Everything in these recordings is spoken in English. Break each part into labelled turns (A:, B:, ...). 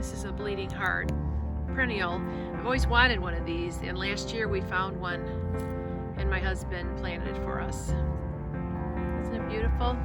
A: This is a bleeding heart perennial. I've always wanted one of these, and last year we found one and my husband planted it for us. Isn't it beautiful?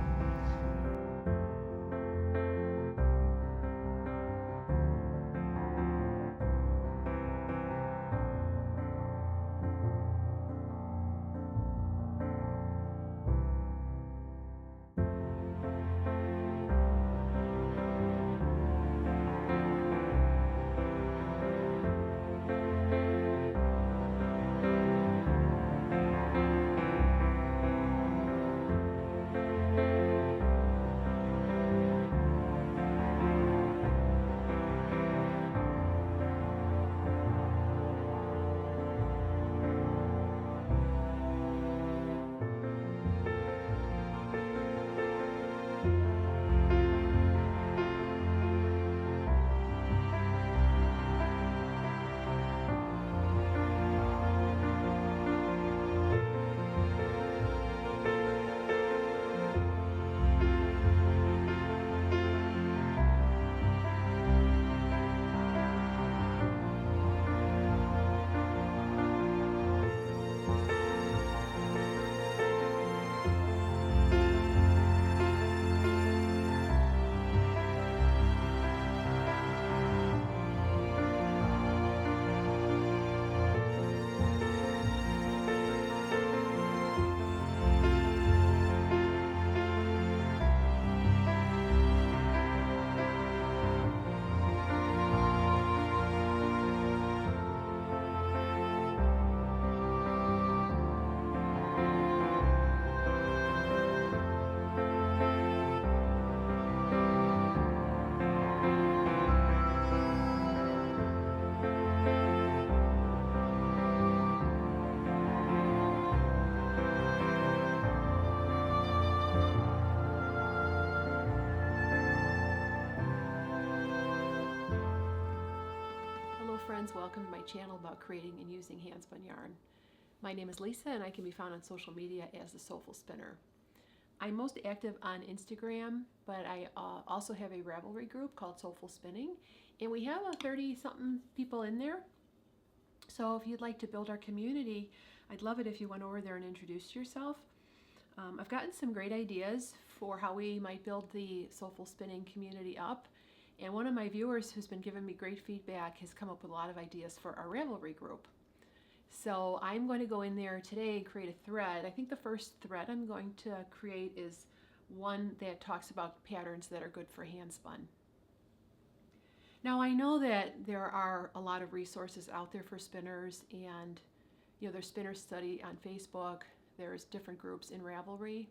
A: Friends, welcome to my channel about creating and using handspun yarn. My name is Lisa and I can be found on social media as the Soulful Spinner. I'm most active on Instagram, but I also have a Ravelry group called Soulful Spinning, and we have 30-something people in there. So if you'd like to build our community, I'd love it if you went over there and introduced yourself. I've gotten some great ideas for how we might build the Soulful Spinning community up. And one of my viewers who's been giving me great feedback has come up with a lot of ideas for our Ravelry group. So I'm going to go in there today and create a thread. I think the first thread I'm going to create is one that talks about patterns that are good for handspun. Now I know that there are a lot of resources out there for spinners, and there's Spinner Study on Facebook, there's different groups in Ravelry,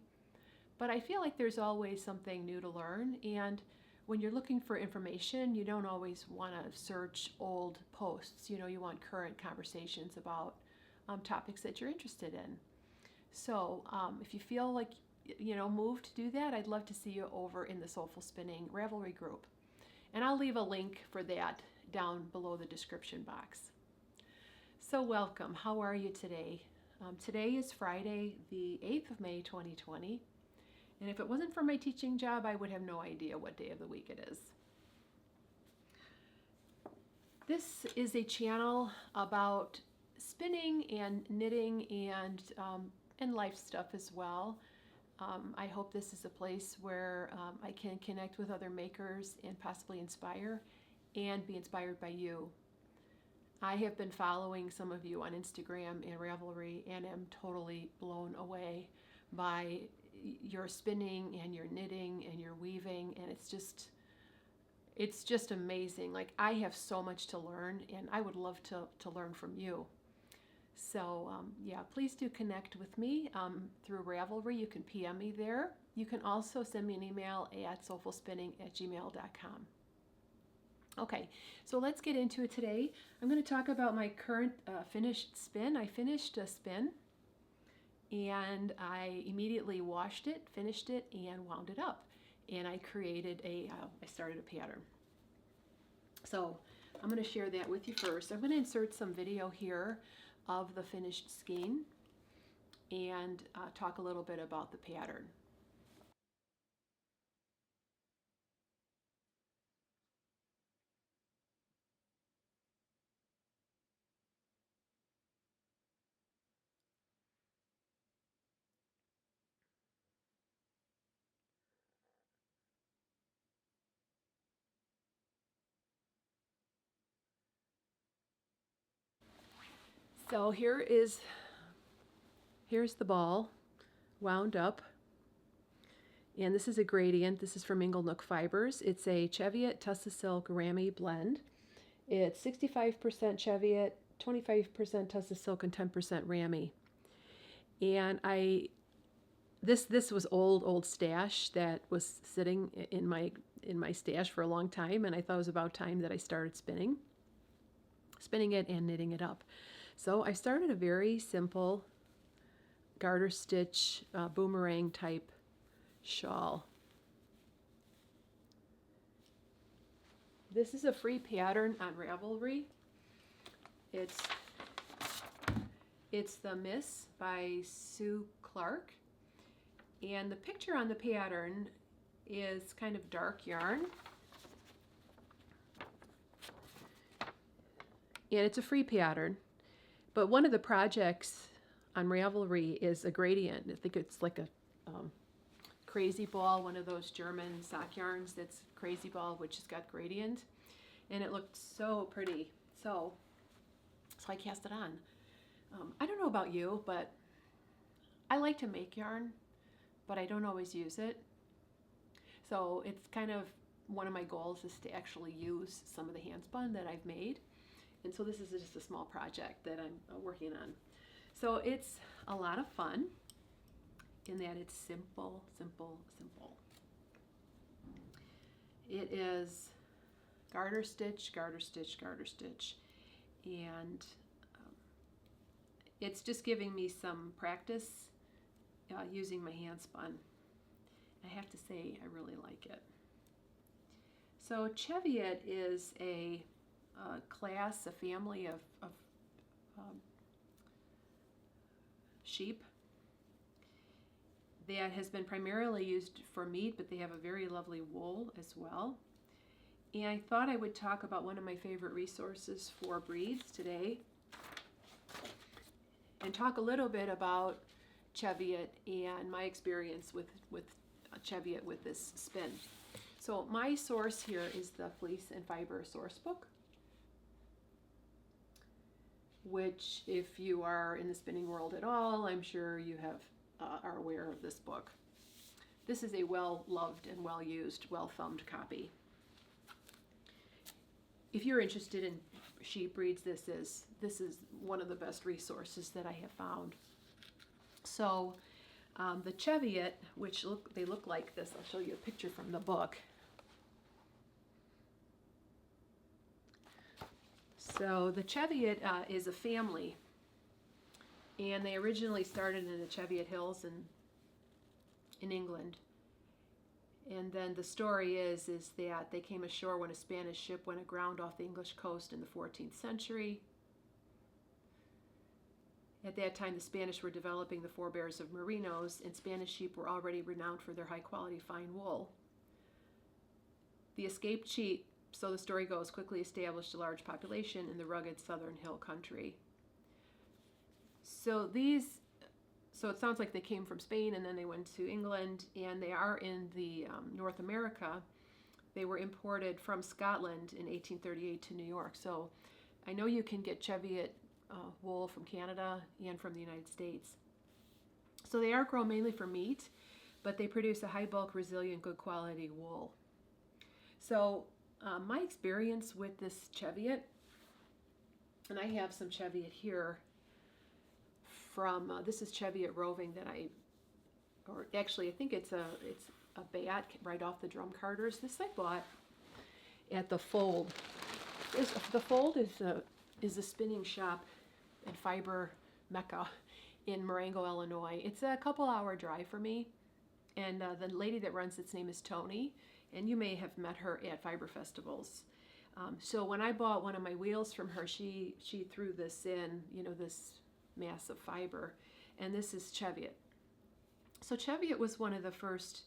A: but I feel like there's always something new to learn, and when you're looking for information, you don't always want to search old posts. You want current conversations about topics that you're interested in. So if you feel like, moved to do that, I'd love to see you over in the Soulful Spinning Ravelry group. And I'll leave a link for that down below the description box. So welcome. How are you today? Today is Friday, the 8th of May, 2020. And if it wasn't for my teaching job, I would have no idea what day of the week it is. This is a channel about spinning and knitting and life stuff as well. I hope this is a place where I can connect with other makers and possibly inspire and be inspired by you. I have been following some of you on Instagram and Ravelry and am totally blown away by your spinning and your knitting and your weaving, and it's just amazing. Like, I have so much to learn, and I would love to learn from you. So yeah, please do connect with me through Ravelry. You can PM me there. You can also send me an email at soulfulspinning@gmail.com. Okay, so let's get into it today. I'm going to talk about my current finished spin. I finished a spin, and I immediately washed it, finished it, and wound it up. And I created I started a pattern. So I'm going to share that with you first. I'm going to insert some video here of the finished skein and talk a little bit about the pattern. So here's the ball wound up. And this is a gradient. This is from Inglenook Fibers. It's a Cheviot Tussa Silk Rami blend. It's 65% Cheviot, 25% Tussa Silk, and 10% Rami. And this was old stash that was sitting in my stash for a long time, and I thought it was about time that I started spinning it and knitting it up. So I started a very simple garter stitch boomerang type shawl. This is a free pattern on Ravelry. It's the Miss by Sue Clark, and the picture on the pattern is kind of dark yarn, and it's a free pattern. But one of the projects on Ravelry is a gradient. I think it's like a crazy ball, one of those German sock yarns that's crazy ball, which has got gradient, and it looked so pretty. So I cast it on. I don't know about you, but I like to make yarn, but I don't always use it. So it's kind of one of my goals is to actually use some of the handspun that I've made. And so this is just a small project that I'm working on. So it's a lot of fun in that it's simple. It is garter stitch, garter stitch, garter stitch. And it's just giving me some practice using my handspun. I have to say I really like it. So Cheviot is a class, a family of sheep that has been primarily used for meat, but they have a very lovely wool as well. And I thought I would talk about one of my favorite resources for breeds today and talk a little bit about Cheviot and my experience with Cheviot with this spin. So my source here is the Fleece and Fiber Source Book, which if you are in the spinning world at all, I'm sure you are aware of this book. This is a well-loved and well-used, well-thumbed copy. If you're interested in sheep breeds, this is one of the best resources that I have found. So the Cheviot, which they look like this, I'll show you a picture from the book. So the Cheviot is a family, and they originally started in the Cheviot Hills in England. And then the story is that they came ashore when a Spanish ship went aground off the English coast in the 14th century. At that time, the Spanish were developing the forebears of merinos, and Spanish sheep were already renowned for their high-quality fine wool. The escaped sheep, so the story goes, quickly established a large population in the rugged southern hill country. So it sounds like they came from Spain and then they went to England, and they are in the North America. They were imported from Scotland in 1838 to New York. So I know you can get Cheviot wool from Canada and from the United States. So they are grown mainly for meat, but they produce a high bulk, resilient, good quality wool. So my experience with this Cheviot, and I have some Cheviot here from, this is Cheviot roving that I think it's a bat right off the drum carders. This I bought at the Fold. The Fold is a spinning shop and fiber mecca in Marengo, Illinois. It's a couple-hour drive for me, and the lady that runs its name is Tony, and you may have met her at fiber festivals. So when I bought one of my wheels from her, she threw this in, this mass of fiber, and this is Cheviot. So Cheviot was one of the first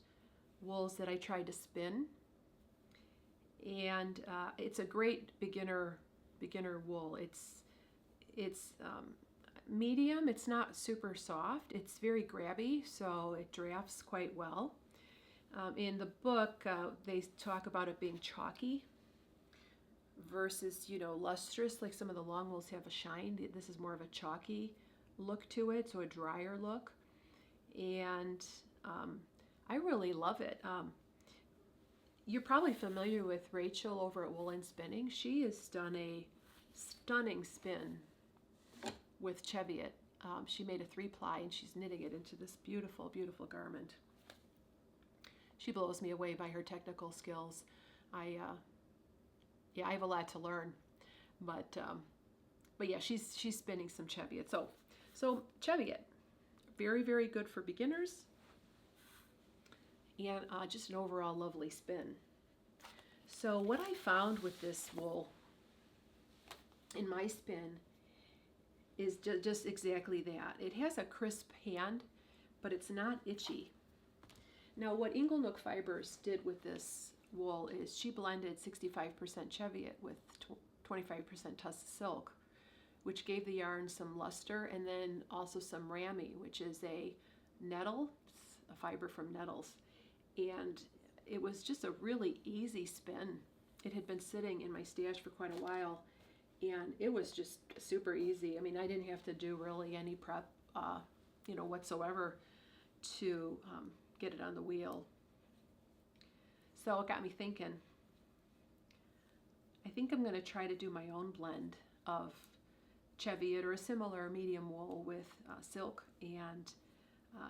A: wools that I tried to spin, and it's a great beginner wool. It's medium. It's not super soft. It's very grabby, so it drafts quite well. In the book, they talk about it being chalky versus, lustrous, like some of the long wools have a shine. This is more of a chalky look to it, so a drier look. And I really love it. You're probably familiar with Rachel over at Woolen Spinning. She has done a stunning spin with Cheviot. She made a 3-ply and she's knitting it into this beautiful, beautiful garment. She blows me away by her technical skills. I have a lot to learn, but yeah, she's spinning some Cheviot. So Cheviot, very, very good for beginners, and just an overall lovely spin. So what I found with this wool in my spin is just exactly that. It has a crisp hand, but it's not itchy. Now what Inglenook Fibers did with this wool is she blended 65% Cheviot with 25% Tussah silk, which gave the yarn some luster, and then also some rami, which is a nettle, a fiber from nettles. And it was just a really easy spin. It had been sitting in my stash for quite a while, and it was just super easy. I mean, I didn't have to do really any prep, whatsoever to get it on the wheel. So it got me thinking, I think I'm going to try to do my own blend of Cheviot or a similar medium wool with silk and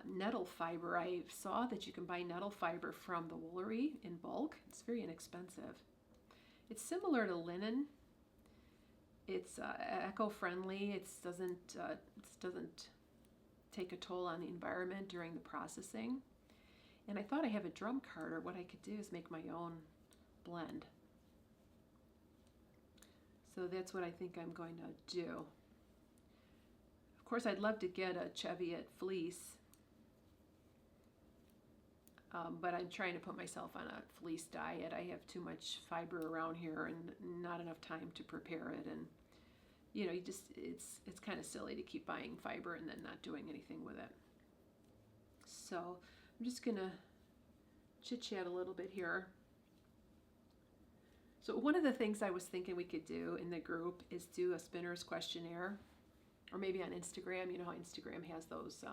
A: nettle fiber. I saw that you can buy nettle fiber from the Woolery in bulk. It's very inexpensive. It's similar to linen. It's eco-friendly. It doesn't take a toll on the environment during the processing. And I thought I have a drum card, or what I could do is make my own blend. So that's what I think I'm going to do. Of course, I'd love to get a Cheviot fleece, but I'm trying to put myself on a fleece diet. I have too much fiber around here and not enough time to prepare it. And it's kind of silly to keep buying fiber and then not doing anything with it. So I'm just gonna chit-chat a little bit here. So one of the things I was thinking we could do in the group is do a spinner's questionnaire, or maybe on Instagram. You know how Instagram has those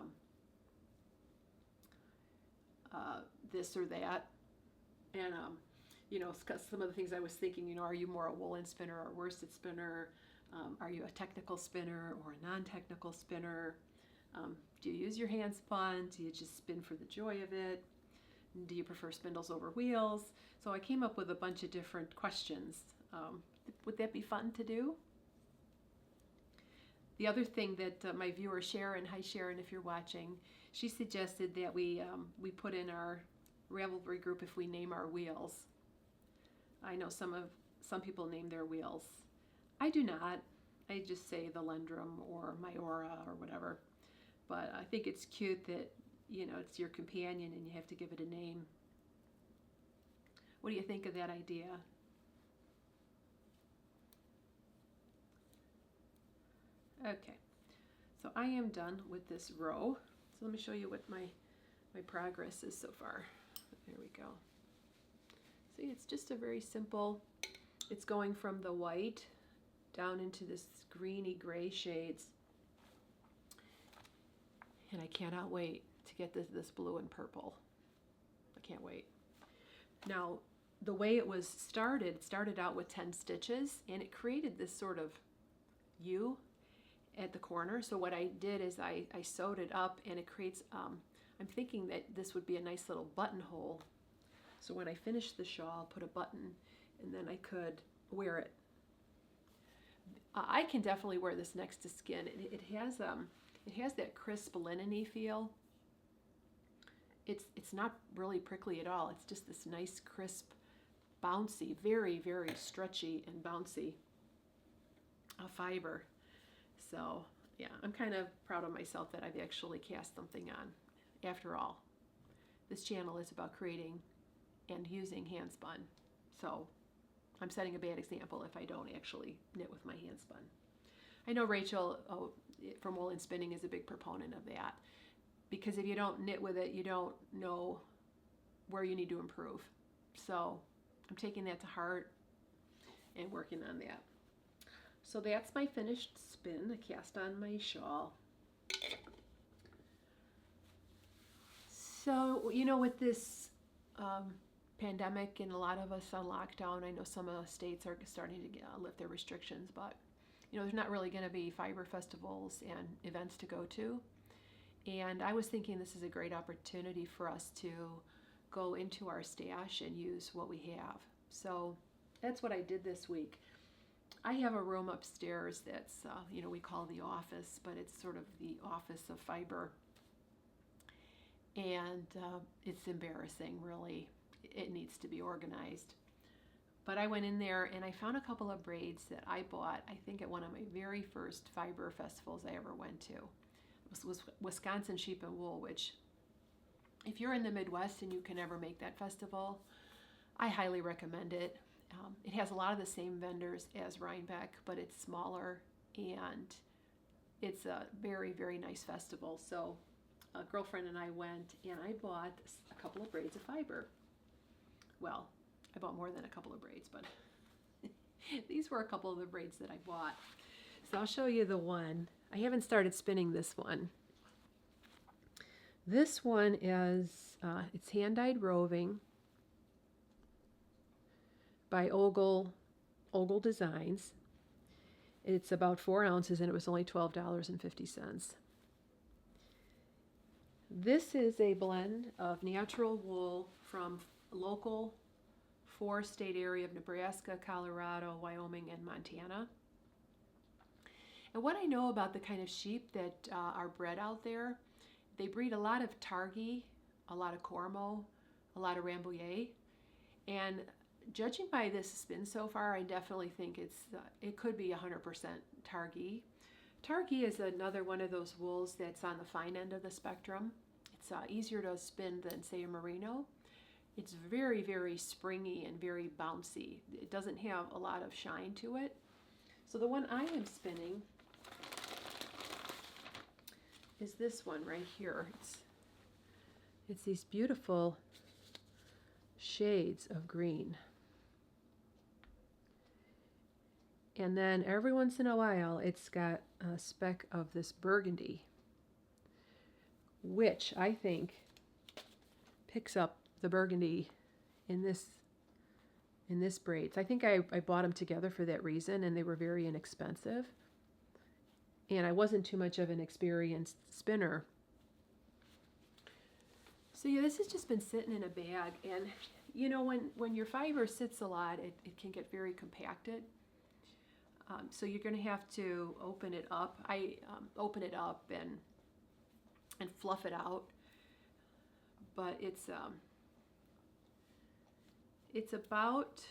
A: this or that, and some of the things I was thinking. Are you more a woolen spinner or a worsted spinner? Are you a technical spinner or a non-technical spinner? Do you use your hand spun? Do you just spin for the joy of it? Do you prefer spindles over wheels? So I came up with a bunch of different questions. Would that be fun to do? The other thing that my viewer Sharon, hi Sharon if you're watching, she suggested that we put in our Ravelry group if we name our wheels. I know some people name their wheels. I do not. I just say the Lendrum or Mayora or whatever. But I think it's cute that, it's your companion and you have to give it a name. What do you think of that idea? Okay, so I am done with this row. So let me show you what my progress is so far. There we go. See, it's just a very simple, it's going from the white down into this greeny gray shades. And I cannot wait to get this blue and purple. I can't wait. Now, the way it was started out with 10 stitches, and it created this sort of U at the corner. So what I did is I sewed it up, and it creates, I'm thinking that this would be a nice little buttonhole. So when I finish the shawl, I'll put a button, and then I could wear it. I can definitely wear this next to skin. It has that crisp linen-y feel. It's not really prickly at all. It's just this nice, crisp, bouncy, very, very stretchy and bouncy fiber. So yeah, I'm kind of proud of myself that I've actually cast something on. After all, this channel is about creating and using hand spun. So I'm setting a bad example if I don't actually knit with my hand spun. I know Rachel from Woolen Spinning is a big proponent of that, because if you don't knit with it, you don't know where you need to improve. So I'm taking that to heart, and working on that. So that's my finished spin, a cast on my shawl. So, you know, with this pandemic and a lot of us on lockdown, I know some states are starting to lift their restrictions, but, you know, there's not really going to be fiber festivals and events to go to. And I was thinking this is a great opportunity for us to go into our stash and use what we have. So that's what I did this week. I have a room upstairs that's, you know, we call the office, but it's sort of the office of fiber. And it's embarrassing, really. It needs to be organized. But I went in there and I found a couple of braids that I bought, I think at one of my very first fiber festivals I ever went to. It was Wisconsin Sheep and Wool, which if you're in the Midwest and you can ever make that festival, I highly recommend it. It has a lot of the same vendors as Rhinebeck, but it's smaller and it's a very, very nice festival. So a girlfriend and I went and I bought a couple of braids of fiber. Well, I bought more than a couple of braids, but these were a couple of the braids that I bought. So I'll show you the one. I haven't started spinning this one. This one is, it's hand-dyed roving by Ogle Designs. It's about 4 ounces and it was only $12.50. This is a blend of natural wool from local 4-state area of Nebraska, Colorado, Wyoming, and Montana. And what I know about the kind of sheep that are bred out there, they breed a lot of Targhee, a lot of Cormo, a lot of Rambouillet. And judging by this spin so far, I definitely think it could be 100% Targhee. Targhee is another one of those wools that's on the fine end of the spectrum. It's easier to spin than, say, a merino. It's very, very springy and very bouncy. It doesn't have a lot of shine to it. So the one I am spinning is this one right here. It's these beautiful shades of green. And then every once in a while, it's got a speck of this burgundy, which I think picks up the burgundy in this braids. I think I bought them together for that reason, and they were very inexpensive. And I wasn't too much of an experienced spinner. So yeah, this has just been sitting in a bag, and you know, when your fiber sits a lot, it can get very compacted. So you're going to have to open it up. I open it up and fluff it out. But it's about,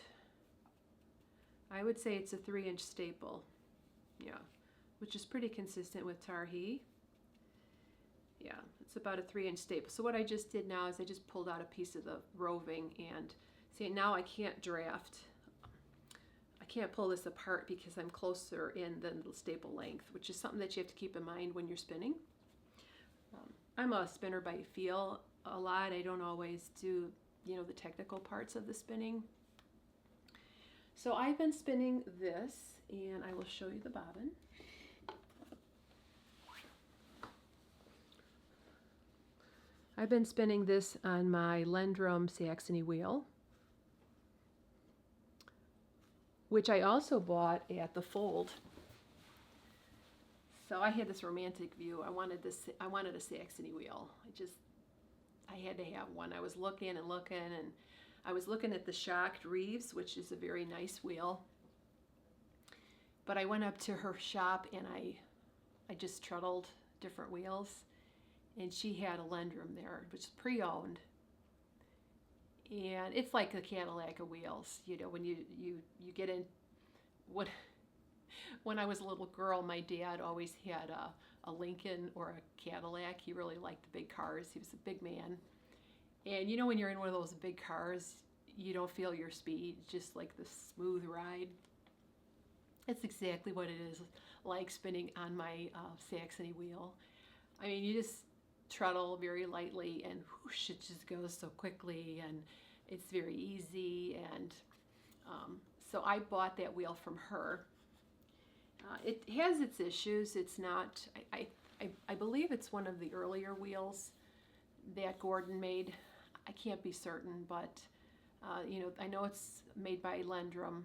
A: I would say it's a 3-inch staple. Yeah, which is pretty consistent with Targhee. Yeah, it's about a 3-inch staple. So what I just did now is I just pulled out a piece of the roving, and see, now I can't draft. I can't pull this apart because I'm closer in than the staple length, which is something that you have to keep in mind when you're spinning. I'm a spinner by feel a lot. I don't always do, you know, the technical parts of the spinning. So I've been spinning this, and I will show you the bobbin. I've been spinning this on my Lendrum Saxony wheel, which I also bought at the Fold. So I had this romantic view. I wanted a Saxony wheel. I had to have one. I was looking and looking, and I was looking at the Shocked Reeves, which is a very nice wheel. But I went up to her shop and I just treadled different wheels, and she had a Lendrum there, which is pre-owned. And it's like a Cadillac of wheels. You know, when you get in, when I was a little girl, my dad always had a Lincoln or a Cadillac. He really liked the big cars. He was a big man. And you know, when you're in one of those big cars, you don't feel your speed, just like the smooth ride. It's exactly what it is like spinning on my Saxony wheel. I mean, you just treadle very lightly, and whoosh, it just goes so quickly, and it's very easy. And So I bought that wheel from her. It has its issues. It's not, I believe it's one of the earlier wheels that Gordon made. I can't be certain, but I know it's made by Lendrum.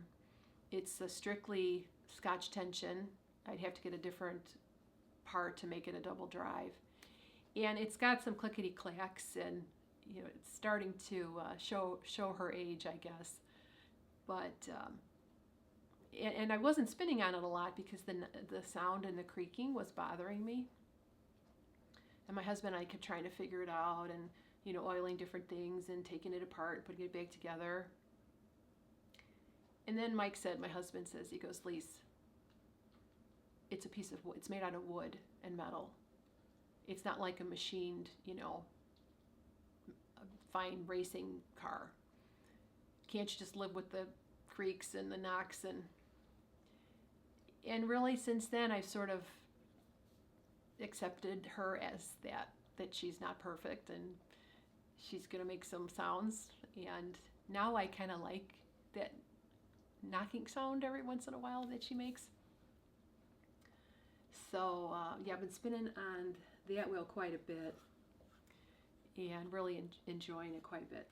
A: It's a strictly Scotch tension. I'd have to get a different part to make it a double drive. And it's got some clickety clacks, and it's starting to show her age, I guess. But and I wasn't spinning on it a lot because the sound and the creaking was bothering me. And my husband and I kept trying to figure it out, and oiling different things and taking it apart and putting it back together. And then Mike said, my husband says, he goes, Lise, it's a piece of wood. It's made out of wood and metal. It's not like a machined, a fine racing car. Can't you just live with the creaks and the knocks? And really, since then, I've sort of accepted her as that she's not perfect, and she's going to make some sounds. And now I kind of like that knocking sound every once in a while that she makes. So yeah, I've been spinning on that wheel quite a bit and really enjoying it quite a bit.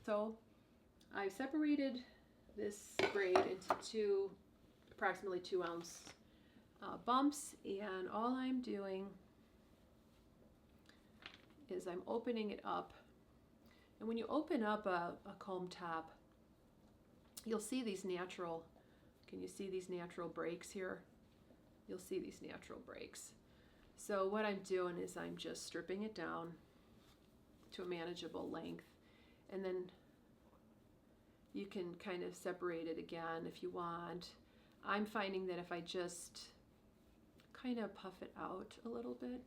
A: So I separated this braid into approximately 2-ounce bumps, and all I'm doing is I'm opening it up. And when you open up a comb top, you'll see these natural, can you see these natural breaks here? You'll see these natural breaks. So what I'm doing is I'm just stripping it down to a manageable length. And then you can kind of separate it again if you want. I'm finding that if I just kind of puff it out a little bit,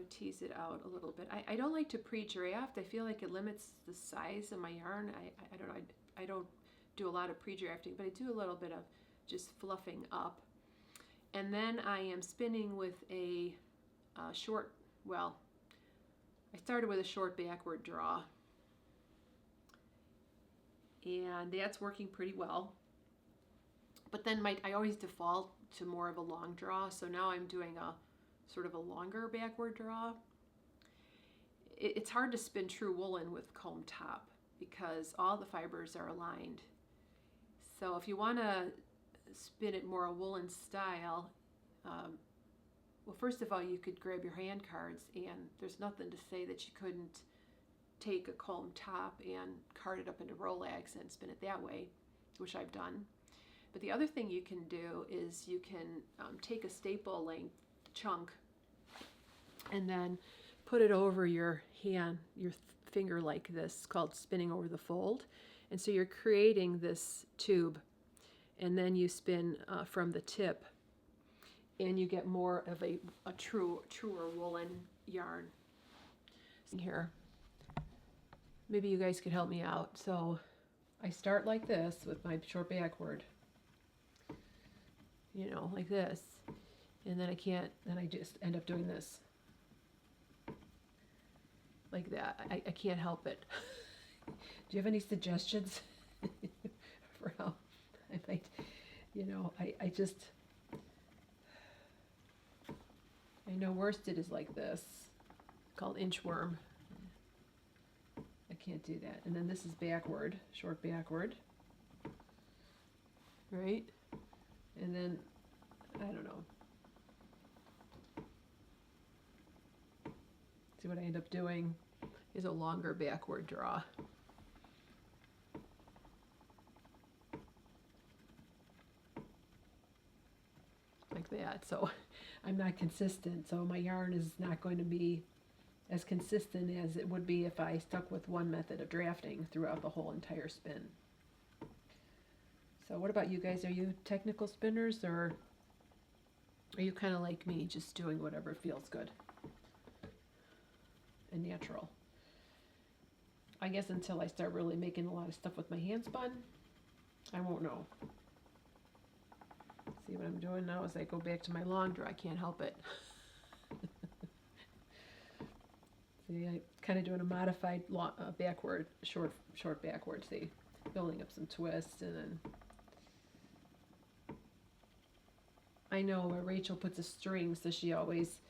A: tease it out a little bit. I don't like to pre-draft. I feel like it limits the size of my yarn. I don't know. I don't do a lot of pre-drafting, but I do a little bit of just fluffing up. And then I am spinning with a short, well, I started with a short backward draw. And that's working pretty well. But then I always default to more of a long draw, so now I'm doing a sort of a longer backward draw. It's hard to spin true woolen with comb top because all the fibers are aligned. So if you want to spin it more a woolen style, well, first of all, you could grab your hand cards, and there's nothing to say that you couldn't take a comb top and card it up into Rolex and spin it that way, which I've done. But the other thing you can do is you can take a staple length chunk and then put it over your hand, your finger like this, called spinning over the fold. And so you're creating this tube, and then you spin from the tip, and you get more of a truer woolen yarn. Here, maybe you guys could help me out. So I start like this with my short backward, like this, and then I just end up doing this, like that. I can't help it. Do you have any suggestions for how I might, I know worsted is like this, called inchworm. I can't do that. And then this is backward, short backward, right? And then, I don't know. See, what I end up doing is a longer backward draw. Like that. So I'm not consistent, so my yarn is not going to be as consistent as it would be if I stuck with one method of drafting throughout the whole entire spin. So what about you guys? Are you technical spinners, or are you kind of like me, just doing whatever feels good and natural? I guess until I start really making a lot of stuff with my hand spun, I won't know. See, what I'm doing now is I go back to my long draw. I can't help it. See, I'm kind of doing a modified long, backward, short backward. See, building up some twists, and then I know where Rachel puts a string, so she always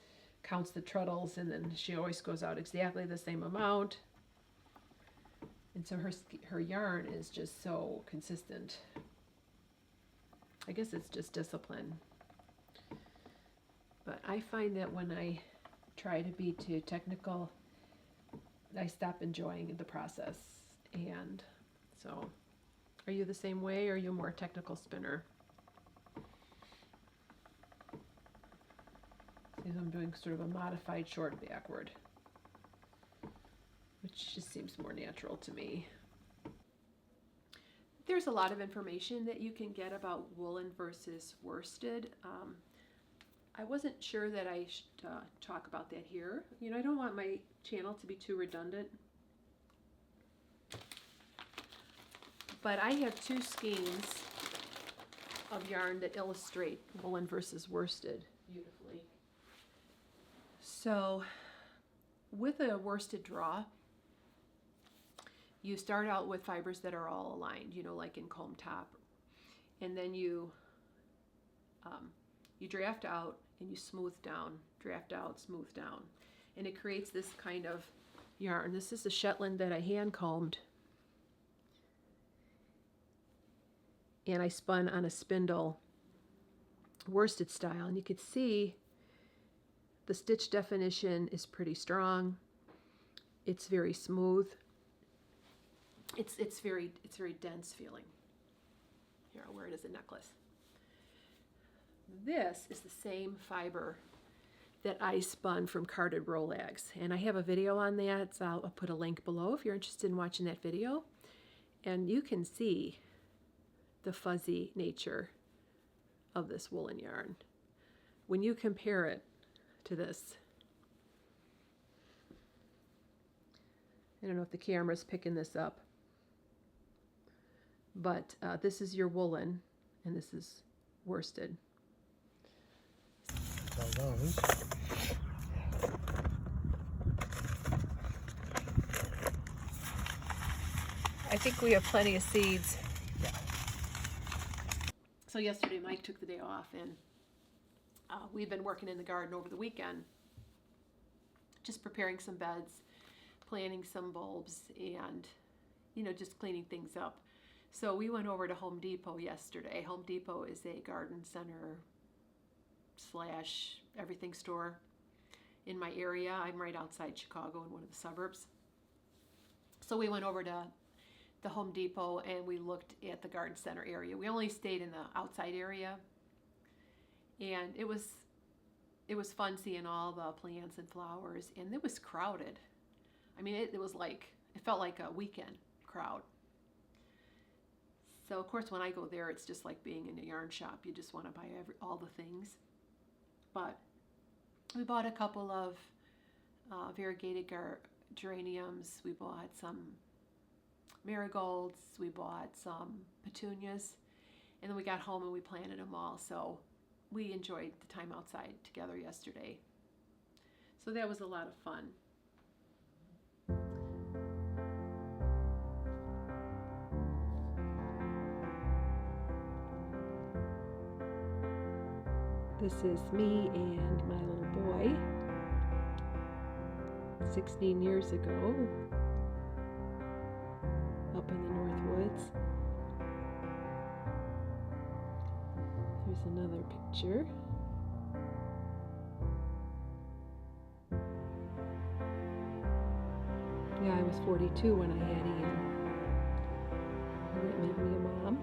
A: counts the treadles, and then she always goes out exactly the same amount. And so her yarn is just so consistent. I guess it's just discipline. But I find that when I try to be too technical, I stop enjoying the process. And so, are you the same way, or are you a more technical spinner? See, I'm doing sort of a modified short backward, which just seems more natural to me. There's a lot of information that you can get about woolen versus worsted. I wasn't sure that I should talk about that here. You know, I don't want my channel to be too redundant. But I have two skeins of yarn that illustrate woolen versus worsted beautifully. So with a worsted draw, you start out with fibers that are all aligned, you know, like in comb top. And then you draft out and you smooth down, draft out, smooth down. And it creates this kind of yarn. This is the Shetland that I hand combed. And I spun on a spindle worsted style. And you could see the stitch definition is pretty strong. It's very smooth. It's very dense feeling. Here, I'll wear it as a necklace. This is the same fiber that I spun from carded Rolags, and I have a video on that, so I'll put a link below if you're interested in watching that video. And you can see the fuzzy nature of this woolen yarn when you compare it to this. I don't know if the camera's picking this up, but this is your woolen and this is worsted. I think we have plenty of seeds. Yeah. So yesterday Mike took the day off, and we've been working in the garden over the weekend, just preparing some beds, planting some bulbs, and just cleaning things up. So we went over to Home Depot yesterday. Home Depot is a garden center / everything store in my area. I'm right outside Chicago in one of the suburbs. So we went over to the Home Depot and we looked at the garden center area. We only stayed in the outside area, and it was fun seeing all the plants and flowers, and it was crowded. I mean, it felt like a weekend crowd. So of course when I go there, it's just like being in a yarn shop. You just want to buy all the things. But we bought a couple of variegated geraniums. We bought some marigolds. We bought some petunias. And then we got home and we planted them all. So we enjoyed the time outside together yesterday. So that was a lot of fun. This is me and my little boy 16 years ago up in the North Woods. Here's another picture. Yeah, I was 42 when I had Ian. That made me a mom.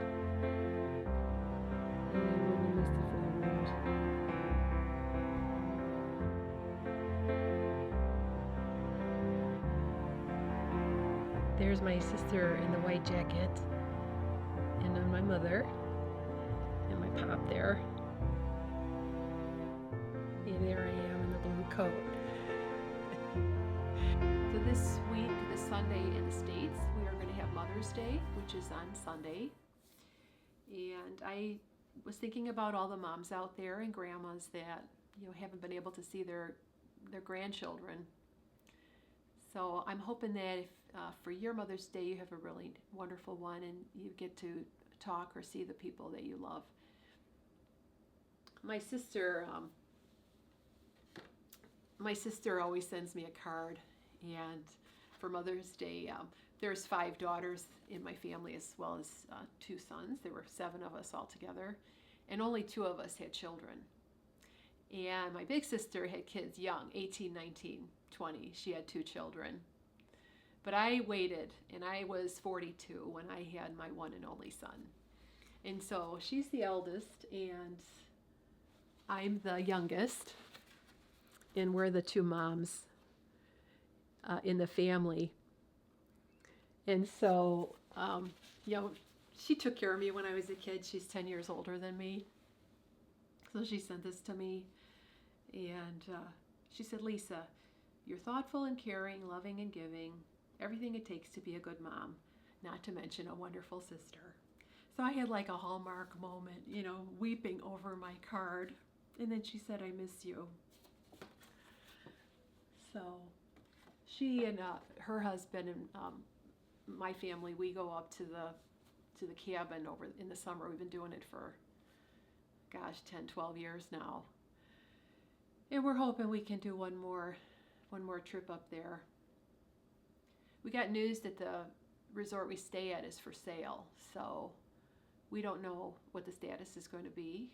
A: And I really miss the flowers. There's my sister in the white jacket, and then my mother. there. And there I am in the blue coat. So this week, this Sunday in the States, we are going to have Mother's Day, which is on Sunday. And I was thinking about all the moms out there and grandmas that, you know, haven't been able to see their grandchildren. So I'm hoping that if for your Mother's Day you have a really wonderful one and you get to talk or see the people that you love. My sister always sends me a card, and for Mother's Day, there's 5 daughters in my family as well as 2 sons. There were 7 of us all together, and only 2 of us had children. And my big sister had kids young, 18, 19, 20. She had 2 children. But I waited, and I was 42 when I had my one and only son. And so she's the eldest, and I'm the youngest. And we're the 2 moms in the family. And so, you know, she took care of me when I was a kid. She's 10 years older than me. So she sent this to me. And she said, Lisa, you're thoughtful and caring, loving and giving, everything it takes to be a good mom, not to mention a wonderful sister. So I had like a Hallmark moment, you know, weeping over my card. And then she said, I miss you. So she and her husband and my family, we go up to the cabin over in the summer. We've been doing it for, gosh, 10, 12 years now. And we're hoping we can do one more trip up there. We got news that the resort we stay at is for sale, so we don't know what the status is going to be,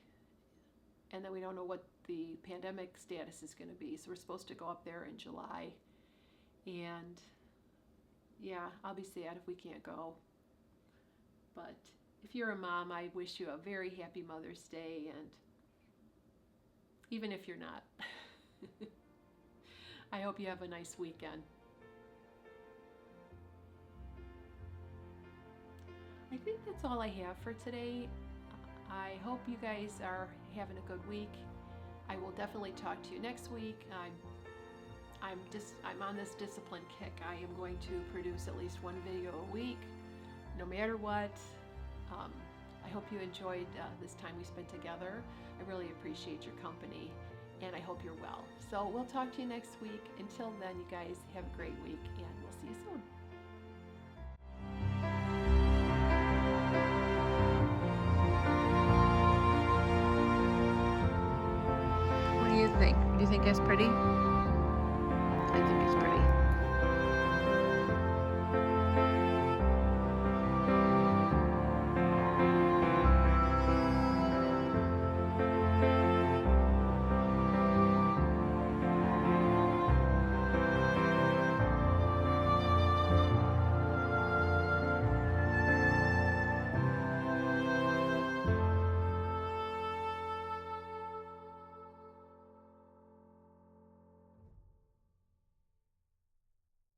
A: and then we don't know what the pandemic status is going to be. So we're supposed to go up there in July, and yeah, I'll be sad if we can't go. But if you're a mom, I wish you a very happy Mother's Day, and even if you're not, I hope you have a nice weekend. I think that's all I have for today. I hope you guys are having a good week. I will definitely talk to you next week. I'm on this discipline kick. I am going to produce at least 1 video a week, no matter what. I hope you enjoyed this time we spent together. I really appreciate your company, and I hope you're well. So we'll talk to you next week. Until then, you guys have a great week, and we'll see you soon. What do you think? Do you think it's pretty? I think it's pretty.